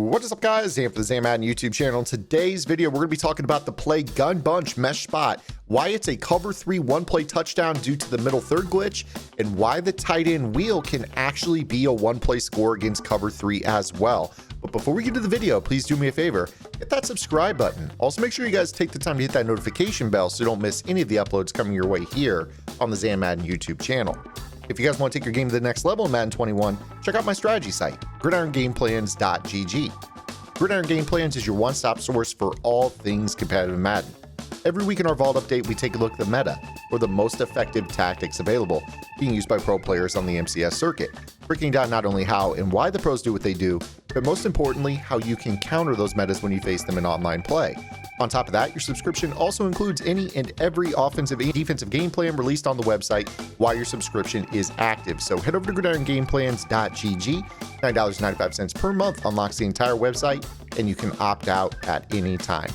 What is up, guys? Zan for the Madden YouTube channel. In today's video, we're going to be talking about the play Gun Bunch Mesh Spot, why it's a cover 3 one-play touchdown due to the middle third glitch, and why the tight end wheel can actually be a one-play score against cover 3 as well. But before we get to the video, please do me a favor, hit that subscribe button. Also, make sure you guys take the time to hit that notification bell so you don't miss any of the uploads coming your way here on the Zan Madden YouTube channel. If you guys want to take your game to the next level in Madden 21, check out my strategy site, gridirongameplans.gg. Gridiron Game Plans is your one-stop source for all things competitive Madden. Every week in our Vault update, we take a look at the meta, or the most effective tactics available, being used by pro players on the MCS circuit, breaking down not only how and why the pros do what they do, but most importantly, how you can counter those metas when you face them in online play. On top of that, your subscription also includes any and every offensive and defensive game plan released on the website while your subscription is active. So head over to gridirongameplans.gg. $9.95 per month unlocks the entire website, and you can opt out at any time.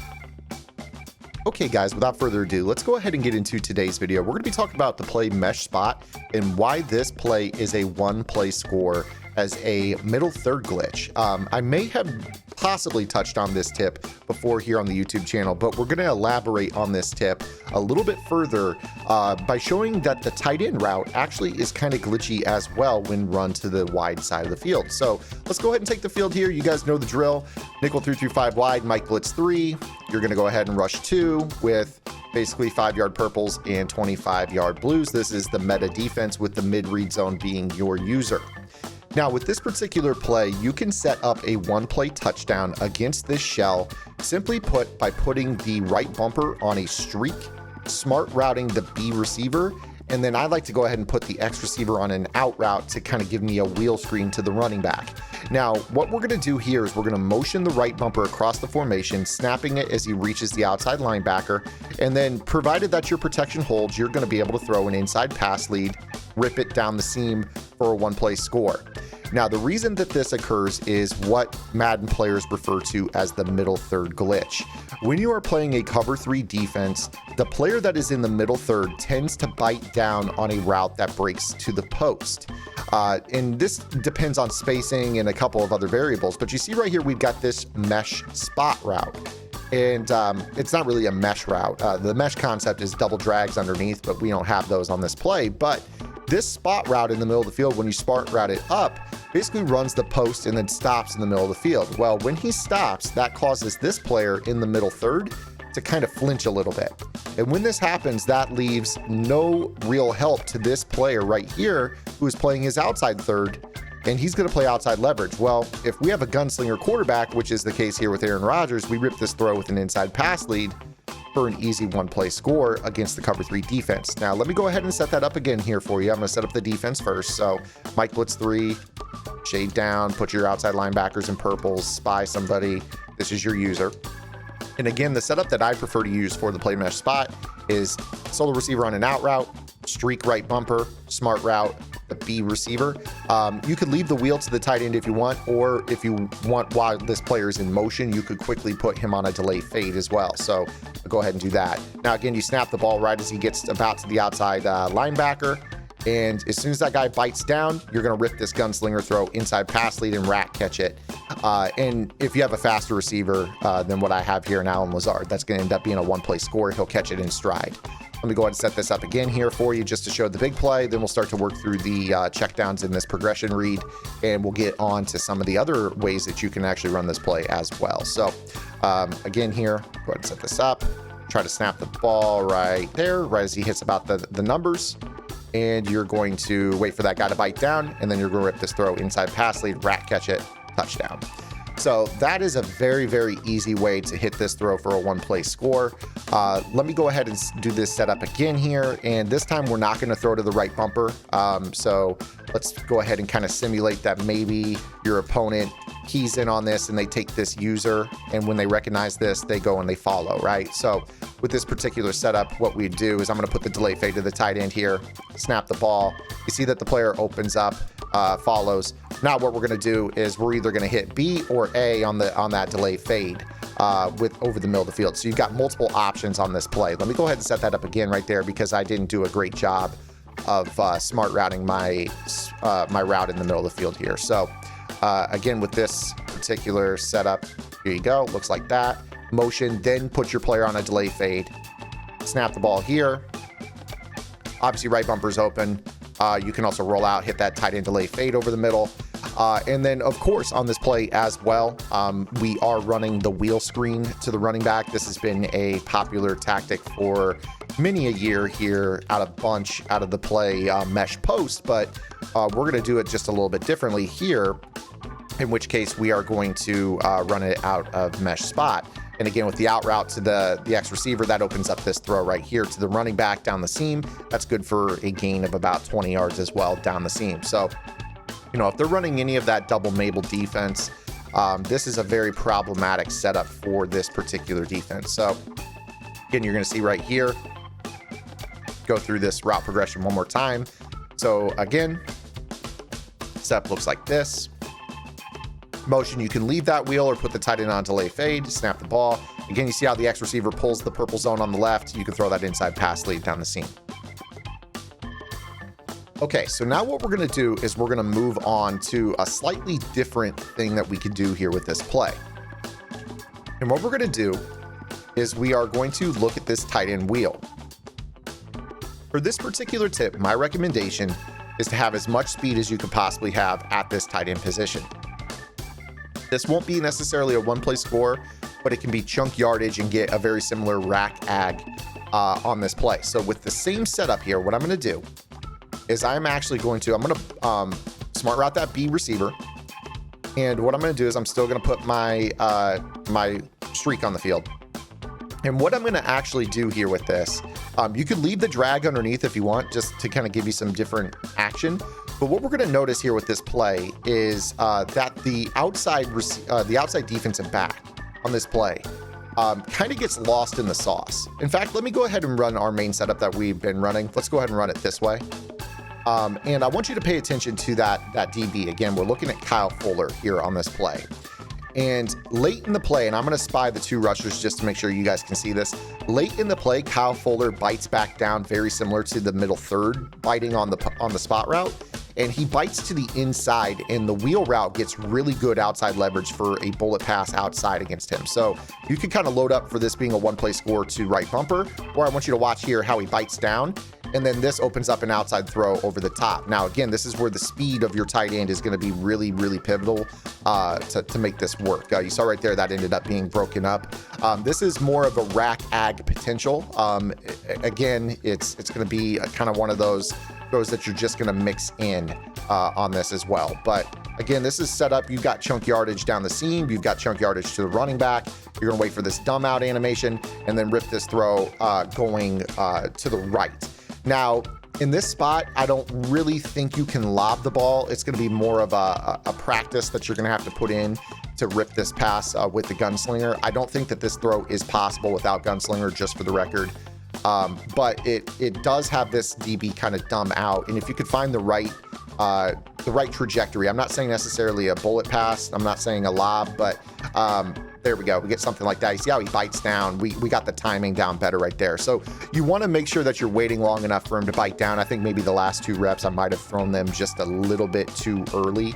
Okay, guys, without further ado, let's go ahead and get into today's video. We're going to be talking about the play Mesh Spot and why this play is a one-play score as a middle third glitch. I may have possibly touched on this tip before here on the YouTube channel, but we're going to elaborate on this tip a little bit further by showing that the tight end route actually is kind of glitchy as well when run to the wide side of the field. So let's go ahead and take the field here. You guys know the drill. Nickel 3-5 wide, Mike blitz 3. You're going to go ahead and rush 2 with basically 5-yard purples and 25-yard blues. This is the meta defense with the mid-read zone being your user. Now, with this particular play, you can set up a one-play touchdown against this shell, simply put by putting the right bumper on a streak, smart routing the B receiver, and then I like to go ahead and put the X receiver on an out route to kind of give me a wheel screen to the running back. Now, what we're going to do here is we're going to motion the right bumper across the formation, snapping it as he reaches the outside linebacker, and then provided that your protection holds, you're going to be able to throw an inside pass lead, rip it down the seam for a one-play score. Now, the reason that this occurs is what Madden players refer to as the middle third glitch. When you are playing a cover 3 defense, the player that is in the middle third tends to bite down on a route that breaks to the post. And this depends on spacing and a couple of other variables, but you see right here, we've got this mesh spot route. And it's not really a mesh route. The mesh concept is double drags underneath, but we don't have those on this play. But this spot route in the middle of the field, when you spot route it up, basically runs the post and then stops in the middle of the field. Well, when he stops, that causes this player in the middle third to kind of flinch a little bit. And when this happens, that leaves no real help to this player right here who is playing his outside third, and he's going to play outside leverage. Well, if we have a gunslinger quarterback, which is the case here with Aaron Rodgers, we rip this throw with an inside pass lead for an easy one-play score against the cover 3 defense. Now, let me go ahead and set that up again here for you. I'm going to set up the defense first. So Mike blitz 3, shade down, put your outside linebackers in purples, spy somebody. This is your user. And again, the setup that I prefer to use for the play mesh spot is solo receiver on an out route, streak right bumper, smart route, the B receiver. You could leave the wheel to the tight end if you want, or if you want while this player is in motion, you could quickly put him on a delay fade as well. So I'll go ahead and do that. Now, again, you snap the ball right as he gets about to the outside linebacker. And as soon as that guy bites down, you're going to rip this gunslinger throw inside pass lead and rat catch it. And if you have a faster receiver than what I have here in Alan Lazard, that's going to end up being a one-play score. He'll catch it in stride. Let me go ahead and set this up again here for you just to show the big play. Then we'll start to work through the checkdowns in this progression read, and we'll get on to some of the other ways that you can actually run this play as well. So again here, go ahead and set this up. Try to snap the ball right there, right as he hits about the numbers. And you're going to wait for that guy to bite down, and then you're going to rip this throw inside pass lead, rat catch it, touchdown. So that is a very, very easy way to hit this throw for a one-play score. Let me go ahead and do this setup again here. And this time we're not going to throw to the right bumper. So let's go ahead and kind of simulate that maybe your opponent keys in on this and they take this user. And when they recognize this, they go and they follow, right? So with this particular setup, what we do is I'm going to put the delay fade to the tight end here, snap the ball. You see that the player opens up, follows. Now what we're going to do is we're either going to hit B or A on that delay fade with over the middle of the field. So you've got multiple options on this play. Let me go ahead and set that up again right there because I didn't do a great job smart routing my my route in the middle of the field here. So again, with this particular setup, here you go. Looks like that. Motion, then put your player on a delay fade. Snap the ball here. Obviously, right bumper's open. You can also roll out, hit that tight end delay fade over the middle. And then, of course, on this play as well, we are running the wheel screen to the running back. This has been a popular tactic for many a year here out of the play mesh post, but we're going to do it just a little bit differently here, in which case we are going to run it out of mesh spot. And again, with the out route to the X receiver, that opens up this throw right here to the running back down the seam. That's good for a gain of about 20 yards as well down the seam. So, you know, if they're running any of that double Mabel defense, this is a very problematic setup for this particular defense. So again, you're going to see right here, go through this route progression one more time. So again, setup looks like this. Motion, you can leave that wheel or put the tight end on delay fade, snap the ball. Again, you see how the X receiver pulls the purple zone on the left. You can throw that inside pass lead down the seam. Okay, so now what we're going to do is we're going to move on to a slightly different thing that we could do here with this play. And what we're going to do is we are going to look at this tight end wheel. For this particular tip, my recommendation is to have as much speed as you can possibly have at this tight end position. This won't be necessarily a one-play score, but it can be chunk yardage and get a very similar rack ag on this play. So with the same setup here, what I'm going to do is I'm going to smart route that B receiver. And what I'm going to do is I'm still going to put my my streak on the field. And what I'm going to actually do here with this, you could leave the drag underneath if you want, just to kind of give you some different action. But what we're going to notice here with this play is that the outside defensive back on this play kind of gets lost in the sauce. In fact, let me go ahead and run our main setup that we've been running. Let's go ahead and run it this way. And I want you to pay attention to that DB. Again, we're looking at Kyle Fuller here on this play. And late in the play, and I'm going to spy the two rushers just to make sure you guys can see this. Late in the play, Kyle Fuller bites back down, very similar to the middle third biting on the spot route. And he bites to the inside, and the wheel route gets really good outside leverage for a bullet pass outside against him. So you can kind of load up for this being a one-play score to right bumper, or I want you to watch here how he bites down. And then this opens up an outside throw over the top. Now, again, this is where the speed of your tight end is going to be really, really pivotal to make this work. You saw right there that ended up being broken up. This is more of a rack ag potential. Again, it's going to be kind of one of those throws that you're just going to mix in on this as well. But again, this is set up. You've got chunk yardage down the seam. You've got chunk yardage to the running back. You're going to wait for this dumb out animation and then rip this throw going to the right. Now, in this spot, I don't really think you can lob the ball. It's going to be more of a practice that you're going to have to put in to rip this pass with the gunslinger. I don't think that this throw is possible without gunslinger, just for the record. But it does have this DB kind of dumb out. And if you could find the right trajectory, I'm not saying necessarily a bullet pass, I'm not saying a lob, but there we go. We get something like that. You see how he bites down? We got the timing down better right there. So you want to make sure that you're waiting long enough for him to bite down. I think maybe the last two reps, I might have thrown them just a little bit too early.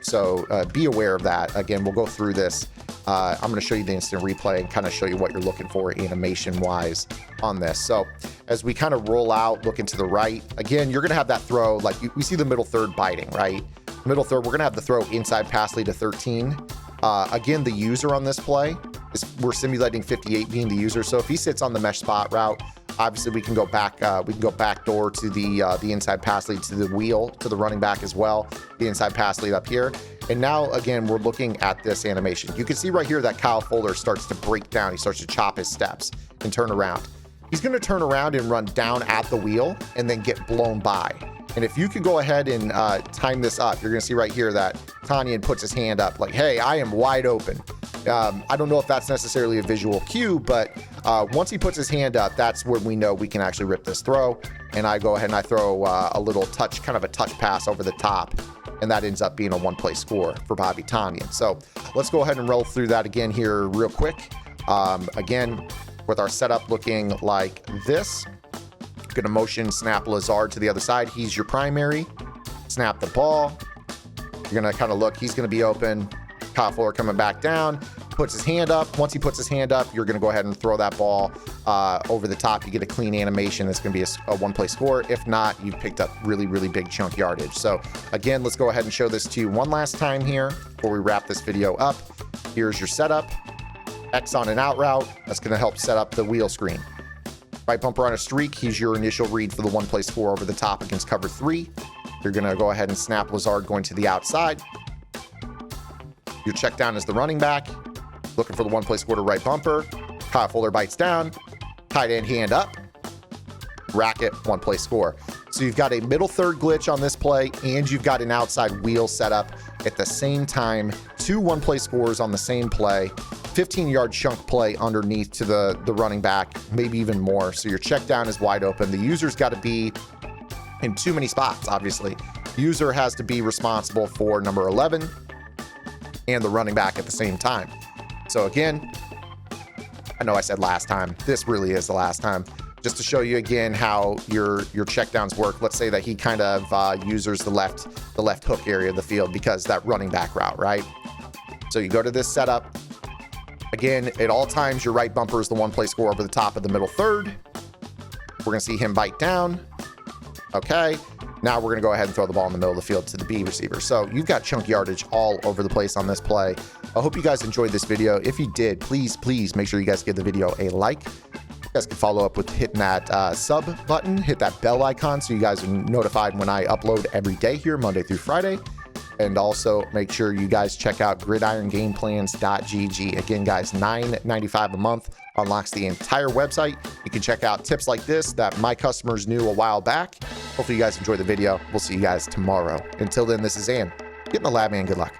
So be aware of that. Again, we'll go through this. I'm going to show you the instant replay and kind of show you what you're looking for animation wise on this. So as we kind of roll out, looking to the right, again, you're going to have that throw, like we see the middle third biting, right? Middle third, we're going to have the throw inside pass lead to 13. Again, the user on this play is we're simulating 58 being the user. So if he sits on the mesh spot route, obviously we can go back. We can go back door to the inside pass lead to the wheel to the running back as well. The inside pass lead up here. And now again, we're looking at this animation. You can see right here that Kyle Fuller starts to break down. He starts to chop his steps and turn around. He's going to turn around and run down at the wheel and then get blown by. And if you could go ahead and time this up, you're going to see right here that Tanyan puts his hand up like, hey, I am wide open. I don't know if that's necessarily a visual cue, but once he puts his hand up, that's when we know we can actually rip this throw. And I go ahead and I throw a little touch, kind of a touch pass over the top. And that ends up being a one-play score for Bobby Tanyan. So let's go ahead and roll through that again here real quick. Again, with our setup looking like this. Gonna motion snap Lazard to the other side. He's your primary. Snap the ball. You're gonna kind of look. He's gonna be open. Kyle Fuller coming back down. Puts his hand up. Once he puts his hand up, you're gonna go ahead and throw that ball over the top. You get a clean animation. That's gonna be a one-play score. If not, you've picked up really, really big chunk yardage. So again, let's go ahead and show this to you one last time here before we wrap this video up. Here's your setup. X on an out route. That's gonna help set up the wheel screen. Right bumper on a streak. He's your initial read for the one-play score over the top against cover 3. You're gonna go ahead and snap Lazard going to the outside. Your check down is the running back. Looking for the one-play score to right bumper. Kyle Fuller bites down. Tight end hand up. Racket, one-play score. So you've got a middle third glitch on this play, and you've got an outside wheel setup at the same time. 2 one-play scores on the same play. 15-yard chunk play underneath to the running back, maybe even more. So your check down is wide open. The user's got to be in too many spots, obviously. User has to be responsible for number 11 and the running back at the same time. So again, I know I said last time. This really is the last time. Just to show you again how your checkdowns work. Let's say that he kind of uses the left hook area of the field because that running back route, right? So you go to this setup. Again, at all times, your right bumper is the one-play score over the top of the middle third. We're gonna see him bite down. Okay. Now we're going to go ahead and throw the ball in the middle of the field to the B receiver. So you've got chunk yardage all over the place on this play. I hope you guys enjoyed this video. If you did, please make sure you guys give the video a like. You guys can follow up with hitting that sub button, hit that bell icon so you guys are notified when I upload every day here, Monday through Friday. And also make sure you guys check out gridirongameplans.gg. Again, guys, $9.95 a month unlocks the entire website. You can check out tips like this that my customers knew a while back. Hopefully you guys enjoyed the video. We'll see you guys tomorrow. Until then, this is Zan. Get in the lab, man. Good luck.